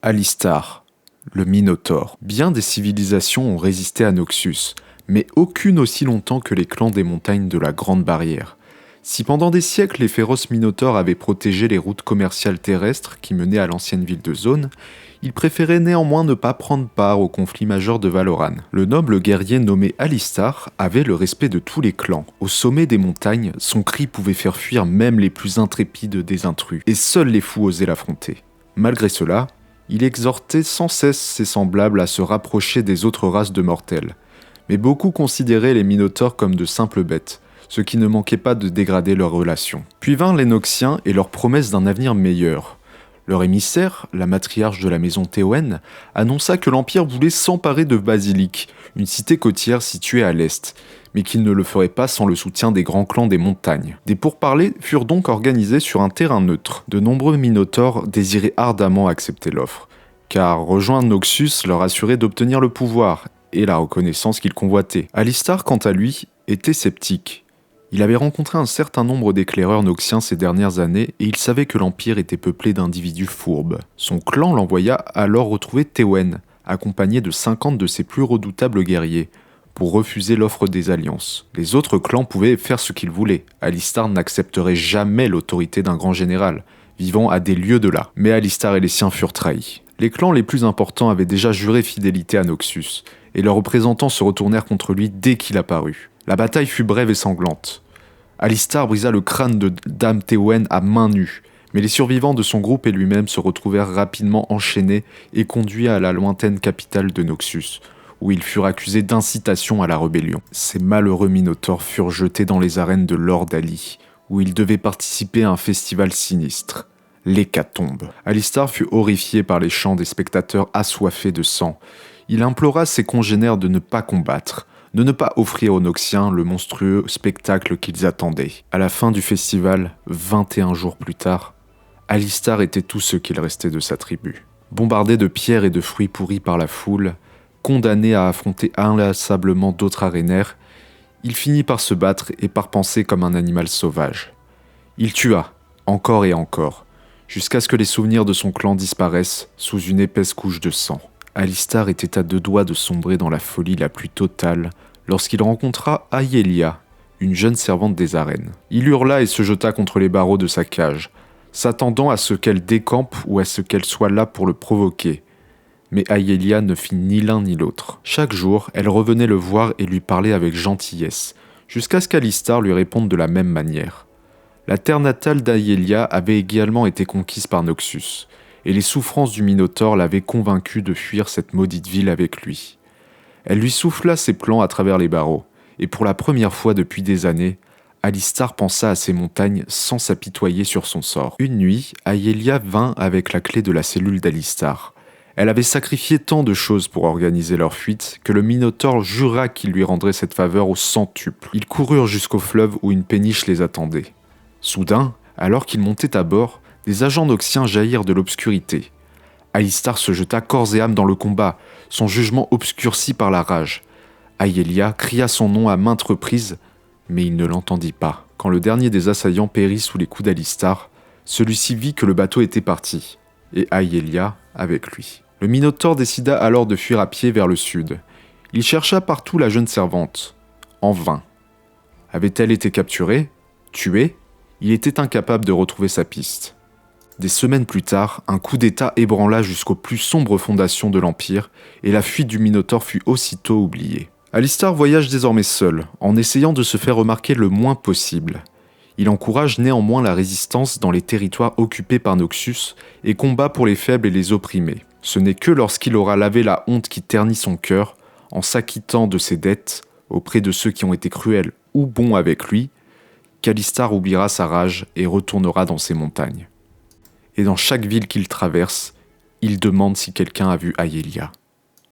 Alistar, le Minotaure. Bien des civilisations ont résisté à Noxus, mais aucune aussi longtemps que les clans des montagnes de la Grande Barrière. Si pendant des siècles les féroces Minotaures avaient protégé les routes commerciales terrestres qui menaient à l'ancienne ville de Zone, ils préféraient néanmoins ne pas prendre part au conflit majeur de Valoran. Le noble guerrier nommé Alistar avait le respect de tous les clans. Au sommet des montagnes, son cri pouvait faire fuir même les plus intrépides des intrus, et seuls les fous osaient l'affronter. Malgré cela, il exhortait sans cesse ses semblables à se rapprocher des autres races de mortels. Mais beaucoup considéraient les Minotaures comme de simples bêtes, ce qui ne manquait pas de dégrader leurs relations. Puis vinrent les Noxiens et leur promesse d'un avenir meilleur. Leur émissaire, la matriarche de la maison Théowen, annonça que l'Empire voulait s'emparer de Basilique, une cité côtière située à l'est, mais qu'il ne le ferait pas sans le soutien des grands clans des montagnes. Des pourparlers furent donc organisés sur un terrain neutre. De nombreux Minotaures désiraient ardemment accepter l'offre, car rejoindre Noxus leur assurait d'obtenir le pouvoir et la reconnaissance qu'ils convoitaient. Alistar, quant à lui, était sceptique. Il avait rencontré un certain nombre d'éclaireurs noxiens ces dernières années et il savait que l'Empire était peuplé d'individus fourbes. Son clan l'envoya alors retrouver Théowen, accompagné de 50 de ses plus redoutables guerriers, pour refuser l'offre des alliances. Les autres clans pouvaient faire ce qu'ils voulaient. Alistar n'accepterait jamais l'autorité d'un grand général, vivant à des lieues de là. Mais Alistar et les siens furent trahis. Les clans les plus importants avaient déjà juré fidélité à Noxus, et leurs représentants se retournèrent contre lui dès qu'il apparut. La bataille fut brève et sanglante. Alistar brisa le crâne de Dame Théowen à main nue, mais les survivants de son groupe et lui-même se retrouvèrent rapidement enchaînés et conduits à la lointaine capitale de Noxus, où ils furent accusés d'incitation à la rébellion. Ces malheureux Minotaures furent jetés dans les arènes de Lord Ali, où ils devaient participer à un festival sinistre, l'hécatombe. Alistar fut horrifié par les chants des spectateurs assoiffés de sang. Il implora ses congénères de ne pas combattre, de ne pas offrir aux Noxiens le monstrueux spectacle qu'ils attendaient. À la fin du festival, 21 jours plus tard, Alistar était tout ce qu'il restait de sa tribu. Bombardé de pierres et de fruits pourris par la foule, condamné à affronter inlassablement d'autres arénaires, il finit par se battre et par penser comme un animal sauvage. Il tua, encore et encore, jusqu'à ce que les souvenirs de son clan disparaissent sous une épaisse couche de sang. Alistar était à 2 doigts de sombrer dans la folie la plus totale lorsqu'il rencontra Ayelia, une jeune servante des arènes. Il hurla et se jeta contre les barreaux de sa cage, s'attendant à ce qu'elle décampe ou à ce qu'elle soit là pour le provoquer. Mais Ayelia ne fit ni l'un ni l'autre. Chaque jour, elle revenait le voir et lui parlait avec gentillesse, jusqu'à ce qu'Alistar lui réponde de la même manière. La terre natale d'Ayelia avait également été conquise par Noxus, et les souffrances du Minotaure l'avaient convaincu de fuir cette maudite ville avec lui. Elle lui souffla ses plans à travers les barreaux, et pour la première fois depuis des années, Alistar pensa à ces montagnes sans s'apitoyer sur son sort. Une nuit, Ayelia vint avec la clé de la cellule d'Alistar. Elle avait sacrifié tant de choses pour organiser leur fuite que le Minotaure jura qu'il lui rendrait cette faveur au centuple. Ils coururent jusqu'au fleuve où une péniche les attendait. Soudain, alors qu'ils montaient à bord, des agents noxiens jaillirent de l'obscurité. Alistar se jeta corps et âme dans le combat, son jugement obscurci par la rage. Ayelia cria son nom à maintes reprises, mais il ne l'entendit pas. Quand le dernier des assaillants périt sous les coups d'Alistar, celui-ci vit que le bateau était parti, et Ayelia avec lui. Le Minotaure décida alors de fuir à pied vers le sud. Il chercha partout la jeune servante. En vain. Avait-elle été capturée? Tuée? Il était incapable de retrouver sa piste. Des semaines plus tard, un coup d'État ébranla jusqu'aux plus sombres fondations de l'Empire, et la fuite du Minotaure fut aussitôt oubliée. Alistar voyage désormais seul, en essayant de se faire remarquer le moins possible. Il encourage néanmoins la résistance dans les territoires occupés par Noxus et combat pour les faibles et les opprimés. Ce n'est que lorsqu'il aura lavé la honte qui ternit son cœur, en s'acquittant de ses dettes auprès de ceux qui ont été cruels ou bons avec lui, qu'Alistar oubliera sa rage et retournera dans ses montagnes. Et dans chaque ville qu'il traverse, il demande si quelqu'un a vu Ayelia.